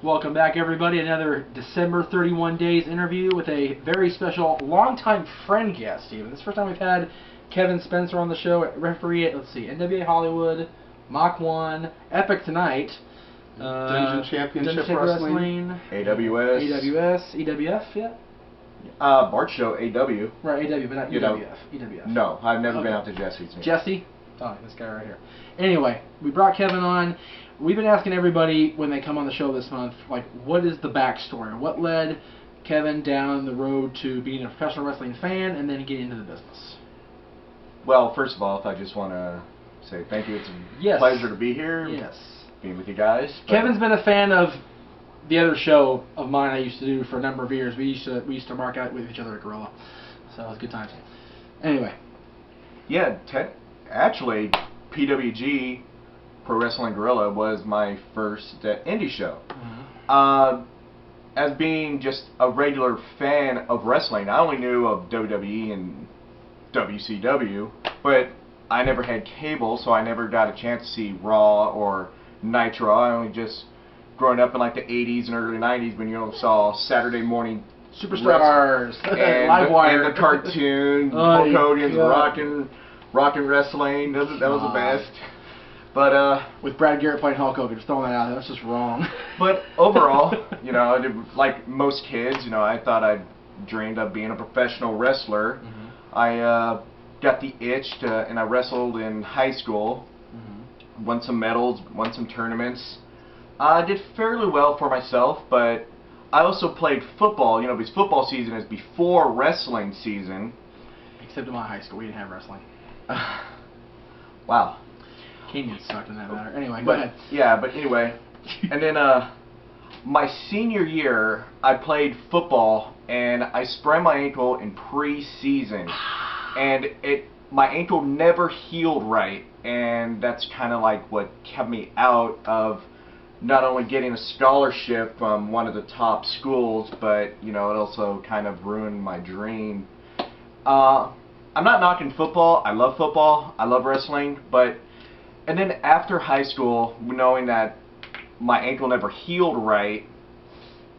Welcome back, everybody. Another December 31 Days interview with a very special longtime friend guest, Steven. This is the first time we've had Kevin Spencer on the show, referee at, let's see, NWA Hollywood, Mach 1, Epic Tonight, Dungeon Championship Dungeon Wrestling, AWS, EWF, yeah? Bart Show, AW. Right, AW, but not EWF. EWF. No, I've never been out to Jesse's. Jesse? Oh, this guy right here. Anyway, we brought Kevin on. We've been asking everybody when they come on the show this month, like, what is the backstory? What led Kevin down the road to being a professional wrestling fan and then getting into the business? Well, first of all, I just want to say thank you. It's a pleasure to be here. Yes. Being with you guys. Kevin's been a fan of the other show of mine I used to do for a number of years. We used to mark out with each other at Gorilla. So it was good times. Anyway. Yeah, actually, PWG, Pro Wrestling Gorilla, was my first indie show. Mm-hmm. As being just a regular fan of wrestling, I only knew of WWE and WCW, but I never had cable, so I never got a chance to see Raw or Nitro. I only just, growing up in like the 80s and early 90s, when you saw Saturday morning Superstars, Livewire, and the cartoon, Hulk Hogan's rockin' wrestling. That was the best. But with Brad Garrett playing Hulk Hogan, just throwing that out there, that's just wrong. But overall, like most kids, I thought I'd dreamed of being a professional wrestler. Mm-hmm. I got the itch and I wrestled in high school. Mm-hmm. Won some medals, won some tournaments. I did fairly well for myself, but I also played football. Because football season is before wrestling season. Except in my high school, we didn't have wrestling. Wow. Kenyon sucked in that matter. Anyway, go ahead. Yeah, but anyway. And then my senior year, I played football, and I sprained my ankle in pre-season. And my ankle never healed right, and that's kind of like what kept me out of not only getting a scholarship from one of the top schools, but it also kind of ruined my dream. I'm not knocking football. I love football. I love wrestling. And then after high school, knowing that my ankle never healed right,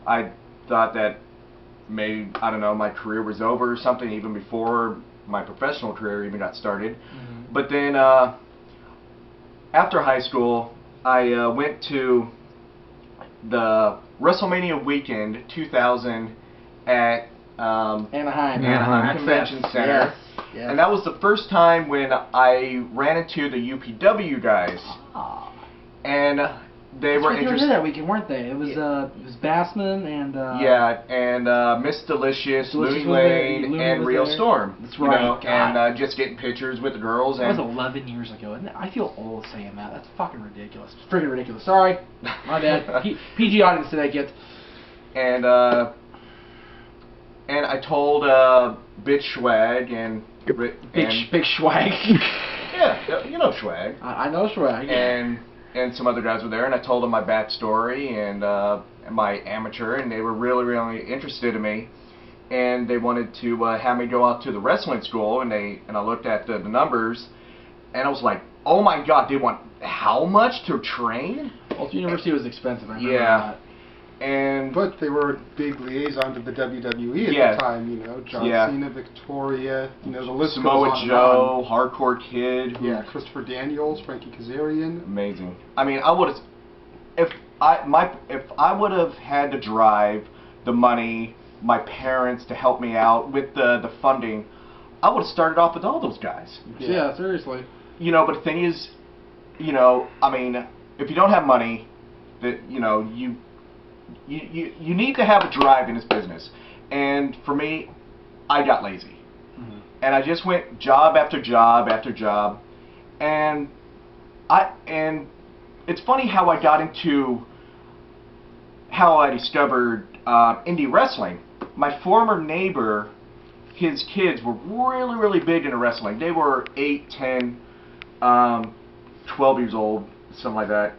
I thought that maybe, I don't know, my career was over or something, even before my professional career even got started. Mm-hmm. But then after high school, I went to the WrestleMania weekend 2000 at Anaheim Convention Center. Yes. And that was the first time when I ran into the UPW guys. And they were interested. They were that weekend, weren't they? It was Bassman and and Miss Delicious, Looney Lane, and Real Storm. That's right. And just getting pictures with the girls. That was 11 years ago, isn't it? I feel old saying that. That's fucking ridiculous. It's freaking ridiculous. Sorry, my bad. PG audience today, kids. And I told Bitch Schwag and Big Schwag. Yeah, you know Schwag. I know Schwag. And some other guys were there, and I told them my backstory and my amateur, and they were really, really interested in me, and they wanted to have me go out to the wrestling school, and I looked at the numbers, and I was like, oh my God, they want how much to train? Well, the university was expensive. I remember that. But they were a big liaison to the WWE at the time, John Cena, Victoria, the list Samoa goes on Joe, Hardcore Kid. Yeah, Christopher Daniels, Frankie Kazarian. Amazing. I mean, I would have, if I would have had to drive, the money, my parents to help me out with the funding, I would have started off with all those guys. Yeah, seriously. But the thing is, I mean, if you don't have money, you need to have a drive in this business. And for me, I got lazy. Mm-hmm. And I just went job after job after job. And it's funny how I got into, how I discovered indie wrestling. My former neighbor, his kids were really, really big into wrestling. They were 8, 10, 12 years old, something like that.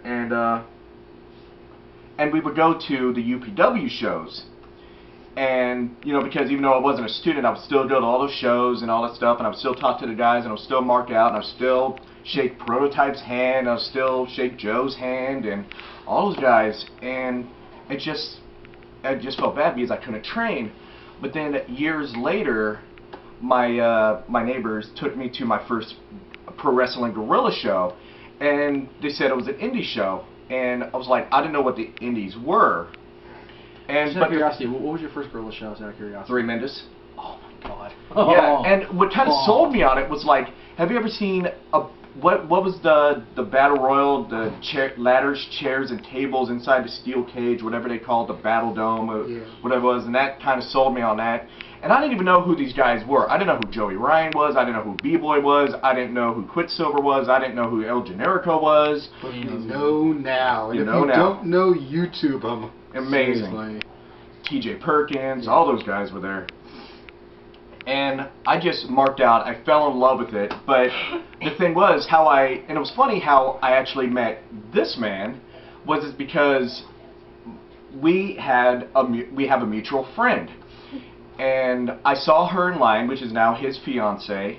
And we would go to the UPW shows. And, because even though I wasn't a student, I would still go to all those shows and all that stuff, and I would still talk to the guys, and I would still mark out, and I would still shake Prototype's hand, I would still shake Joe's hand, and all those guys. And I just felt bad because I couldn't train. But then years later, my neighbors took me to my first pro wrestling guerrilla show, and they said it was an indie show, and I was like, I didn't know what the indies were. And just out of curiosity, what was your first guerrilla show? Out of curiosity. Three Mendes. Oh my God. Yeah, and what kind of sold me on it was like, have you ever seen what was the battle royal, the ladders, chairs, and tables inside the steel cage, whatever they call it, the battle dome, or whatever it was, and that kind of sold me on that. And I didn't even know who these guys were. I didn't know who Joey Ryan was. I didn't know who B-Boy was. I didn't know who Quicksilver was. I didn't know who El Generico was. But you know now. And you if know you now. Don't know, YouTube them. Amazing. Seriously. T.J. Perkins, all those guys were there. And I just marked out. I fell in love with it. But the thing was, and it was funny how I actually met this man, was because we have a mutual friend. And I saw her in line, which is now his fiance,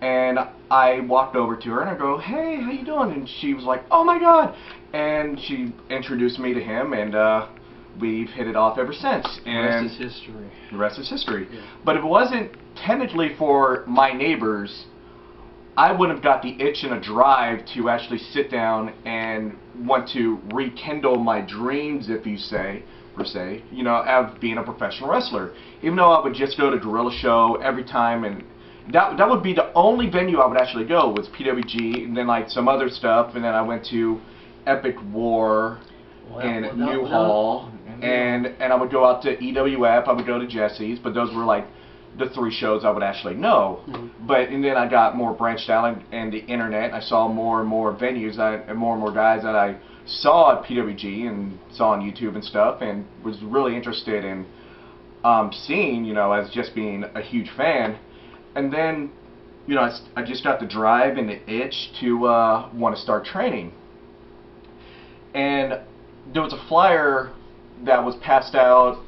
and I walked over to her and I go, "Hey, how you doing?" And she was like, "Oh my God!" And she introduced me to him, and we've hit it off ever since. And the rest is history. The rest is history. Yeah. But if it wasn't technically for my neighbors, I wouldn't have got the itch and a drive to actually sit down and want to rekindle my dreams, if you say, per se, of being a professional wrestler. Even though I would just go to Guerrilla Show every time, and that would be the only venue I would actually go, was PWG, and then like some other stuff, and then I went to Epic War and New Hall, and I would go out to EWF, I would go to Jesse's, but those were like the 3 shows I would actually know. And then I got more branched out, and the internet, I saw more and more venues, and more guys that I saw at PWG and saw on YouTube and stuff, and was really interested in seeing, as just being a huge fan. And then, I just got the drive and the itch to want to start training. And there was a flyer that was passed out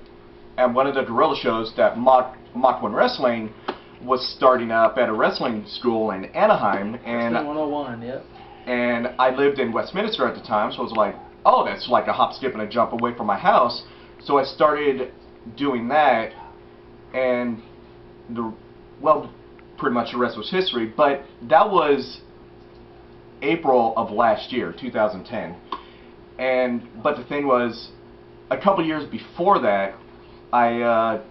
at one of the guerrilla shows that Mach 1 Wrestling was starting up at a wrestling school in Anaheim. And 101, yep. And I lived in Westminster at the time, so I was like, oh, that's like a hop, skip, and a jump away from my house. So I started doing that, and pretty much the rest was history. But that was April of last year, 2010. But the thing was, a couple years before that, I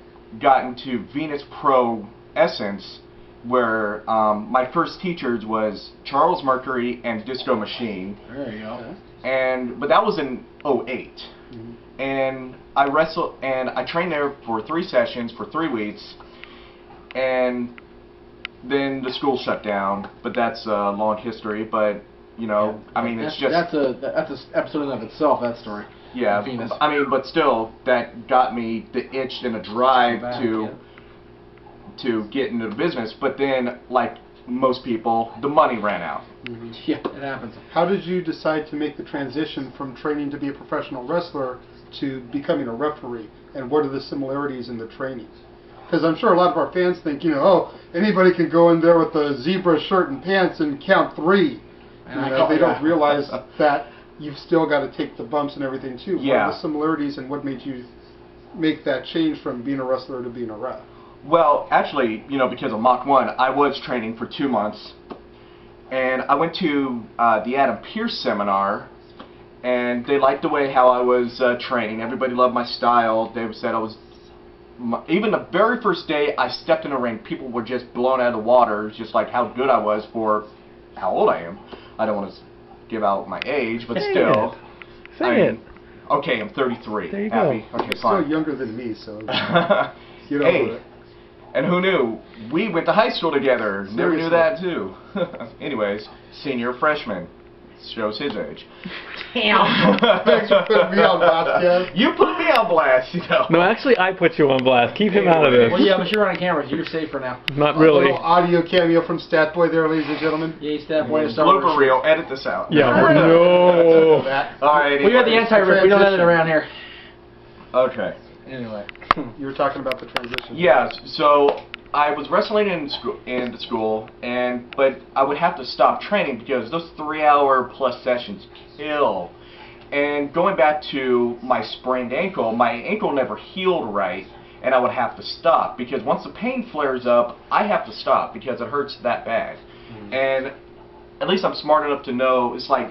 got into Venus Pro Essence, where my first teachers was Charles Mercury and Disco Machine. There you go. But that was in 2008. And I trained there for 3 sessions for 3 weeks, and then the school shut down. But that's a long history. But I mean, it's just that's an episode in of itself. That story. Yeah. Venus. I mean, but still, that got me the itch and a drive to get into the business. But then, like most people, the money ran out. Yeah, it happens. How did you decide to make the transition from training to be a professional wrestler to becoming a referee? And what are the similarities in the training? Because I'm sure a lot of our fans think, anybody can go in there with a zebra shirt and pants and count 3. And they don't realize that you've still got to take the bumps and everything too. Yeah. What are the similarities, and what made you make that change from being a wrestler to being a ref? Well, actually, because of Mach 1, I was training for 2 months, and I went to the Adam Pearce seminar, and they liked the way how I was training. Everybody loved my style. They said I was, even the very first day I stepped in the ring, people were just blown out of the water, just like how good I was for how old I am. I don't want to give out my age, but still. Say it. Okay, I'm 33. There you Happy. go. Okay, You're fine. still younger than me, so get over it. And who knew? We went to high school together. Never knew that, too. Anyways, senior freshman. Shows his age. Damn. Thanks for putting me on blast, Kev. You put me on blast, No, actually, I put you on blast. Keep him out of this. Well, yeah, but you're on camera, so you're safe for now. Not A really. little audio cameo from Stat Boy there, ladies and gentlemen. Yeah, Stat Boy. Blooper reel. Edit this out. Yeah, no. All right. We got the anti-rip. We don't edit around here. Okay. Anyway. You were talking about the transition. Yeah, so I was wrestling in school, but I would have to stop training because those 3-hour plus sessions kill. And going back to my sprained ankle, my ankle never healed right, and I would have to stop because once the pain flares up, I have to stop because it hurts that bad. And at least I'm smart enough to know it's like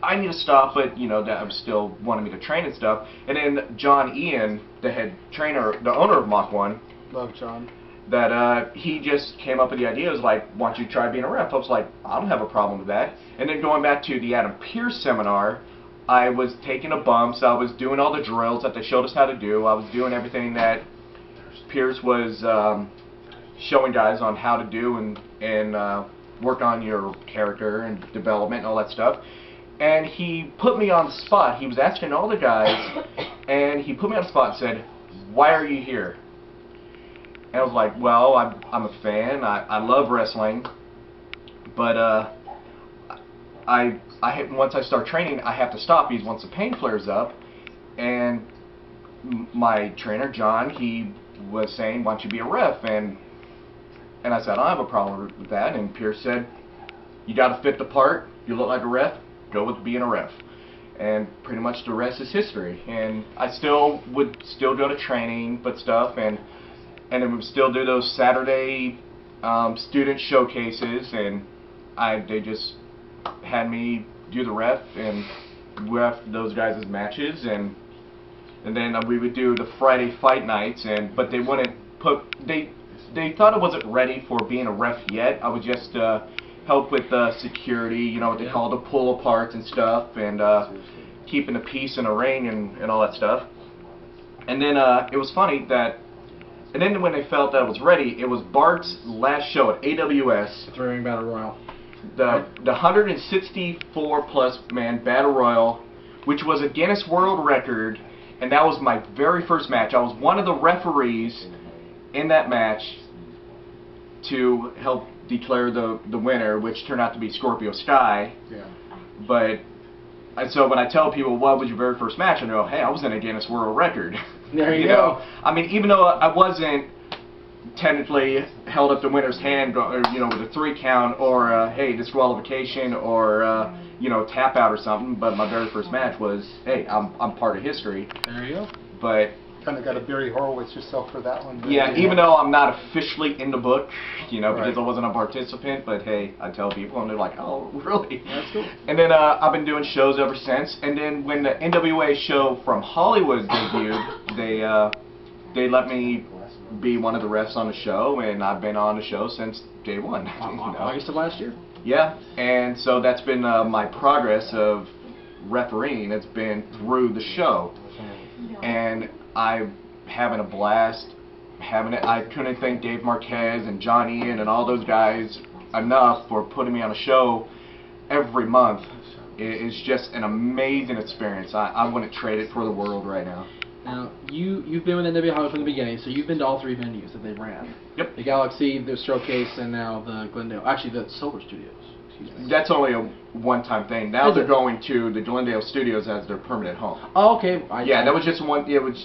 I need to stop, but you know that I'm still wanting me to train and stuff. And then John Ian, the head trainer, the owner of Mach 1, Love John. that he just came up with the idea. It was like, why don't you try being a ref? I was like, I don't have a problem with that. And then going back to the Adam Pearce seminar, I was taking the bumps. I was doing all the drills that they showed us how to do. I was doing everything that Pearce was showing guys on how to do and work on your character and development and all that stuff. And he put me on the spot. He was asking all the guys, and he put me on the spot and said, why are you here? And I was like, well, I'm a fan. I love wrestling, but once I start training, I have to stop because once the pain flares up. And my trainer, John, he was saying, why don't you be a ref? And I said, I don't have a problem with that. And Pearce said, you got to fit the part. You look like a ref. Go with being a ref. And pretty much the rest is history. And I would still go to training, but stuff, and then we would still do those Saturday student showcases, and they just had me do the ref and ref those guys' matches, and then we would do the Friday fight nights, but they wouldn't they thought I wasn't ready for being a ref yet. I would just help with security, you know what they call the pull aparts and stuff, and keeping the peace in the ring and all that stuff. And then it was funny that, and then when they felt that I was ready, it was Bart's last show at AWS. The Three-Ring Battle Royal. The 164 plus man Battle Royal, which was a Guinness World Record, and that was my very first match. I was one of the referees in that match to help declare the winner, which turned out to be Scorpio Sky. Yeah. But so when I tell people what was your very first match, I know, hey, I was in a Guinness World Record. There you know? go. I mean, even though I wasn't technically held up the winner's hand, you know, with a 3 count or hey, disqualification or you know, tap out or something, but my very first match was, hey, I'm part of history. There you go. But Kind of got to Barry Horowitz yourself for that one. yeah, even though I'm not officially in the book, you know, because Right. I wasn't a participant, but hey, I tell people and they're like, oh, really? That's cool. And then I've been doing shows ever since. And then when the NWA show from Hollywood debuted, they let me be one of the refs on the show, and I've been on the show since day one. You know? August of last year. Yeah, and so that's been my progress of refereeing. It's been through the show, and I'm having a blast having it. I couldn't thank Dave Marquez and John Ian and all those guys enough for putting me on a show every month. It's just an amazing experience. I wouldn't trade it for the world right now. Now, you've been with NWA Hollywood from the beginning, so you've been to all 3 venues that they ran. Yep. The Galaxy, the Showcase, and now the Glendale. Actually, the Silver Studios. Excuse me. That's only a one-time thing. Now Is they're it? going to the Glendale Studios as their permanent home. Oh, okay. Yeah, that was just one. It was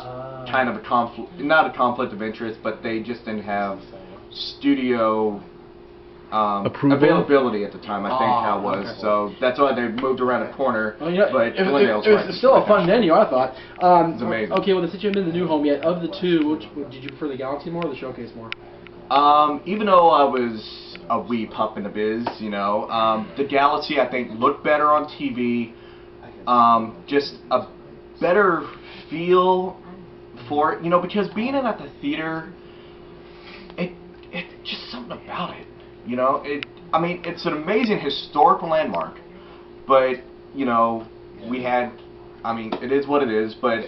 kind of a conflict, not a conflict of interest, but they just didn't have studio Approval? availability at the time. I think how it was. okay. So that's why they moved around a corner. Well, yeah, but it Glendale's was right. still a fun venue, I thought. It's amazing. Okay, well, since you haven't been to the new home yet, of the two, did you prefer the Galaxy more or the Showcase more? Even though I was a wee pup in the biz, you know, the Galaxy I think looked better on TV. Just a better feel for it, you know, because being in at the theater, it just something about it, you know. I mean, it's an amazing historical landmark, but you know, I mean, it is what it is. But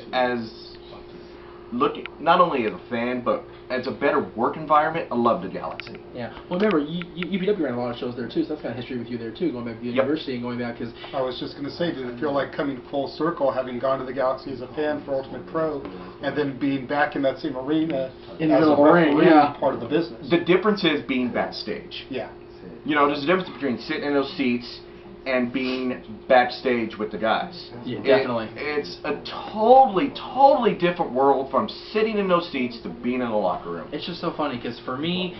not only as a fan, but as a better work environment, I love the Galaxy. Yeah. Well, remember, UPW ran a lot of shows there, too, so that's kind of history with you there, too, going back to the university and going back, because... I was just going to say, did it feel like coming full circle, having gone to the Galaxy as a fan for Ultimate Pro, and then being back in that same arena In the as middle a of the ring, referee, yeah. part of the business? The difference is being backstage. Yeah. You know, there's a difference between sitting in those seats and being backstage with the guys. Yeah, definitely. It's a totally different world from sitting in those seats to being in the locker room. It's just so funny, because for me,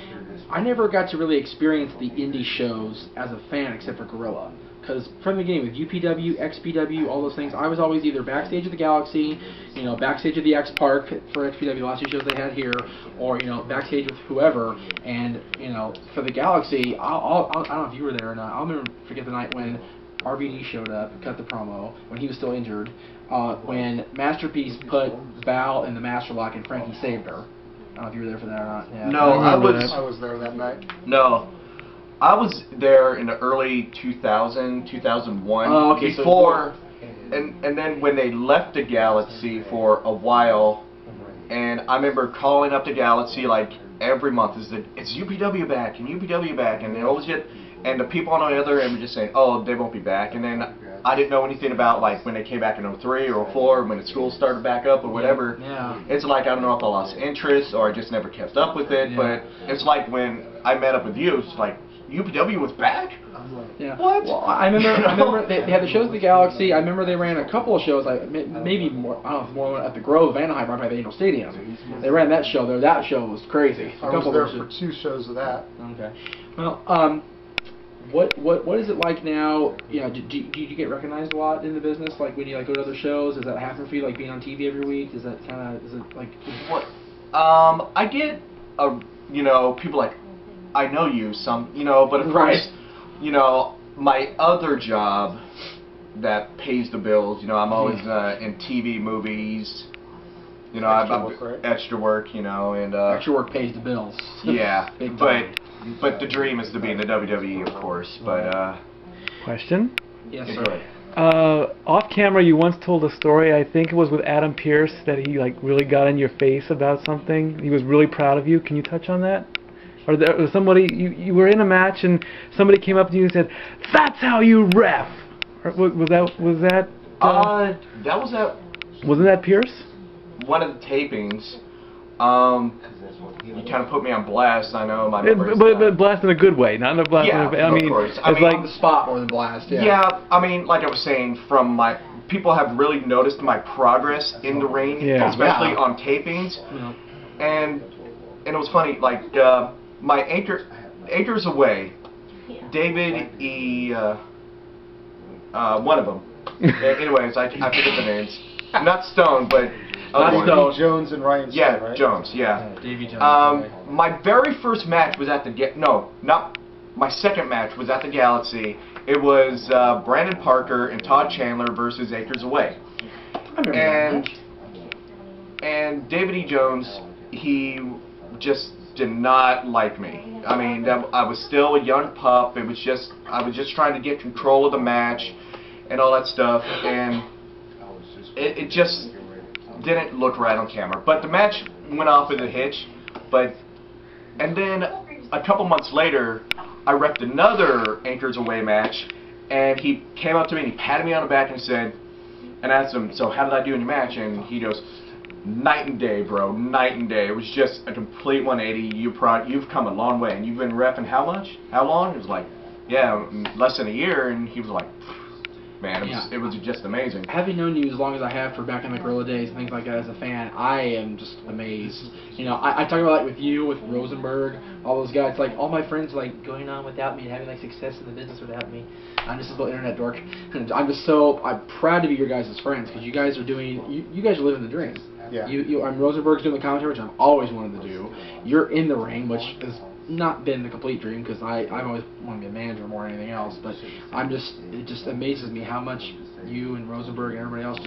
I never got to really experience the indie shows as a fan except for Gorilla. because from the beginning with UPW, XPW, all those things, I was always either backstage at the Galaxy, backstage at the X Park for XPW, the last 2 shows they had here, or backstage with whoever. And for the Galaxy, I don't know if you were there or not. I'll forget the night when RVD showed up, cut the promo when he was still injured. When Masterpiece put Val in the Master Lock and Frankie saved her. I don't know if you were there for that or not. Yeah. No, I was there that night. No, I was there in the early 2001. Oh, okay. Before, and then when they left the Galaxy for a while, and I remember calling up the Galaxy like every month. It's UPW back and UPW back, and they always get. And the people on the other end were just saying, oh, they won't be back. And then I didn't know anything about like when they came back in 03 or 04, when the school started back up or whatever. Yeah. It's like I don't know if I lost interest or I just never kept up with it. Yeah. But it's like when I met up with you, it's like UPW was back. Yeah. What? Well, I remember they had the shows at the Galaxy. I remember they ran a couple of shows, like maybe more. I don't know, more at the Grove, Anaheim, right by the Angel Stadium. They ran that show there. That show was crazy. I was there for 2 shows of that. Okay. Well, what is it like now? Do you get recognized a lot in the business? Like when you go to other shows, does that happen for you? Like being on TV every week? Is it like? What? I get people like I know you some but of course my other job that pays the bills. I'm always in TV, movies. Extra work, and extra work pays the bills. Yeah, but the dream is to be in the WWE, of course. But question. Yes, sir. Off camera, you once told a story. I think it was with Adam Pearce that he really got in your face about something. He was really proud of you. Can you touch on that? Or there was somebody you were in a match and somebody came up to you and said, "That's how you ref." Or was that? That was at. Wasn't that Pearce? One of the tapings. You kind of put me on blast. I know my memory. But blast in a good way, not in a blast. Yeah, of course. I mean, like on the spot more than blast. Yeah. Yeah, I mean, like I was saying, people have really noticed my progress in the ring, especially on tapings. Yeah. And it was funny, like my Anchors Away, David one of them. Anyways, I forget the names. Not Stone, but. Davey Jones and Ryan Stone, right? Jones, yeah. Davey Jones. My very first match was at my second match was at the Galaxy. It was Brandon Parker and Todd Chandler versus Acres Away. And David E. Jones, he just did not like me. I mean, I was still a young pup. I was just trying to get control of the match and all that stuff, and it just didn't look right on camera. But the match went off with a hitch. And then a couple months later, I repped another Anchors Away match, and he came up to me and he patted me on the back and said, and asked him, "So how did I do in your match?" And he goes, "Night and day, bro, night and day. It was just a complete 180. You've come a long way, and you've been repping how much? How long?" It was like, "Yeah, less than a year." And he was like, man, it was just amazing. Having known you as long as I have for back in the Gorilla days and things like that as a fan, I am just amazed. I talk about with you, with Rosenberg, all those guys. Like all my friends going on without me and having success in the business without me. I'm just a little internet dork. And I'm proud to be your guys' friends because you guys are doing. You guys are living the dream. Yeah. Rosenberg's doing the commentary, which I've always wanted to do. You're in the ring, which is not been the complete dream because I've always wanted to be a manager more than anything else. But it just amazes me how much you and Rosenberg and everybody else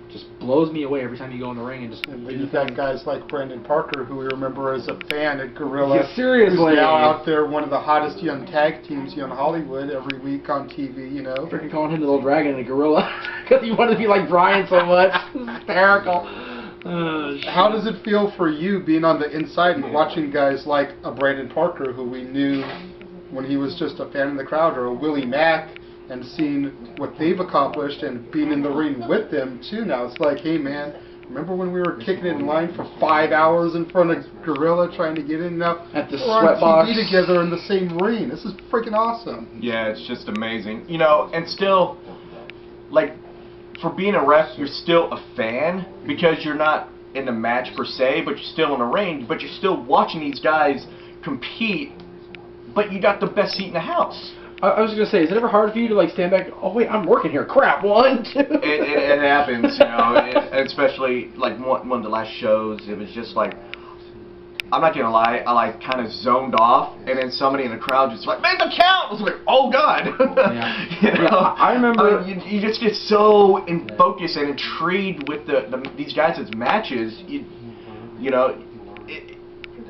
just blows me away every time you go in the ring and just. And you've got guys like Brandon Parker, who we remember as a fan at Gorilla. Yeah, seriously. Who's now out there, one of the hottest young tag teams in Hollywood every week on TV. Freaking calling him the little dragon and a gorilla because he wanted to be like Brian so much. It's hysterical. How does it feel for you being on the inside and watching guys like a Brandon Parker, who we knew when he was just a fan in the crowd, or a Willie Mack, and seeing what they've accomplished and being in the ring with them too now? It's like, hey man, remember when we were kicking it in line for 5 hours in front of Gorilla trying to get in? Now at the we're sweat on box TV together in the same ring. This is freaking awesome. Yeah, it's just amazing. And still, for being a ref, you're still a fan because you're not in the match per se, but you're still in the ring, but you're still watching these guys compete, but you got the best seat in the house. I was gonna say, is it ever hard for you to like stand back? Oh wait, I'm working here. Crap. 1, 2. It happens, you know, especially like one of the last shows. It was just like, I'm not gonna lie, I like kind of zoned off, and then somebody in the crowd just like, make the count. I was like, oh god. Yeah. You know? Yeah, I remember. You just get so in focus and intrigued with these guys' matches. You know,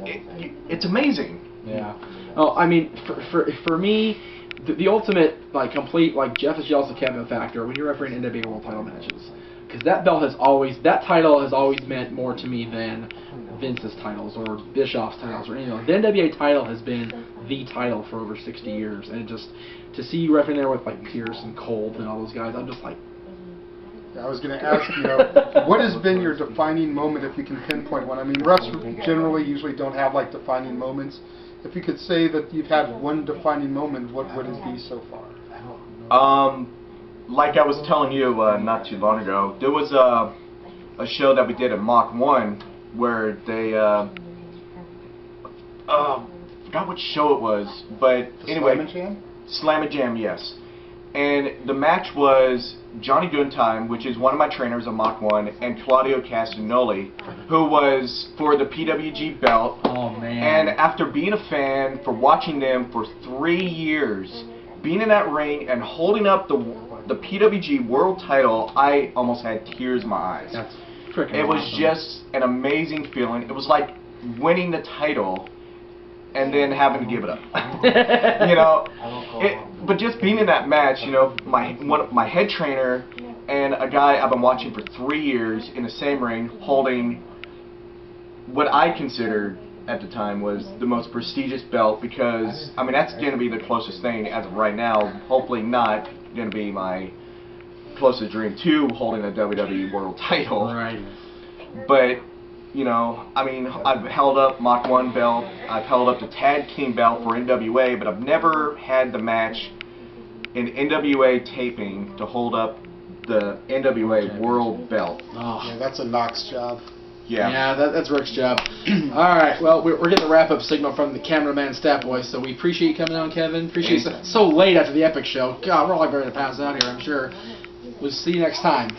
it's amazing. Yeah. Oh, I mean, for me, the ultimate, like, complete, like, Jeff is jealous of Kevin factor when you're refereeing NWA World Title matches. Because that title has always meant more to me than Vince's titles or Bischoff's titles or anything. The NWA title has been the title for over 60 years. And just, to see you refereeing there with, like, Pierce and Colt and all those guys, I'm just like... I was going to ask, you know, what has been your defining moment, if you can pinpoint one? I mean, wrestlers generally usually don't have, like, defining moments. If you could say that you've had one defining moment, what would it be so far? Like I was telling you not too long ago, there was a show that we did at Mach 1 where they, forgot which show it was, but anyway. Slam and Jam? Slam and Jam, yes. And the match was Johnny Goontime, which is one of my trainers at Mach 1, and Claudio Castagnoli, who was for the PWG belt. Oh, man. And after being a fan, for watching them for 3 years, being in that ring and holding up the PWG world title, I almost had tears in my eyes. That's freaking It was awesome. just an amazing feeling. It was like winning the title and then having to give it up. You know, but just being in that match, you know, my head trainer and a guy I've been watching for 3 years in the same ring, holding what I considered at the time was the most prestigious belt, because I mean that's going to be the closest thing as of right now. Hopefully not going to be my closest dream to holding a WWE World Title. Right. But you know, I mean, I've held up Mach 1 belt, I've held up the Tag Team belt for NWA, but I've never had the match in NWA taping to hold up the NWA World belt. Oh. Yeah, that's a Knox job. Yeah. That's Rick's job. All right, well, we're getting the wrap-up signal from the cameraman Stat Boy, so we appreciate you coming on, Kevin. Appreciate you so late after the Epic show. God, we're all like ready to pass out here, I'm sure. We'll see you next time.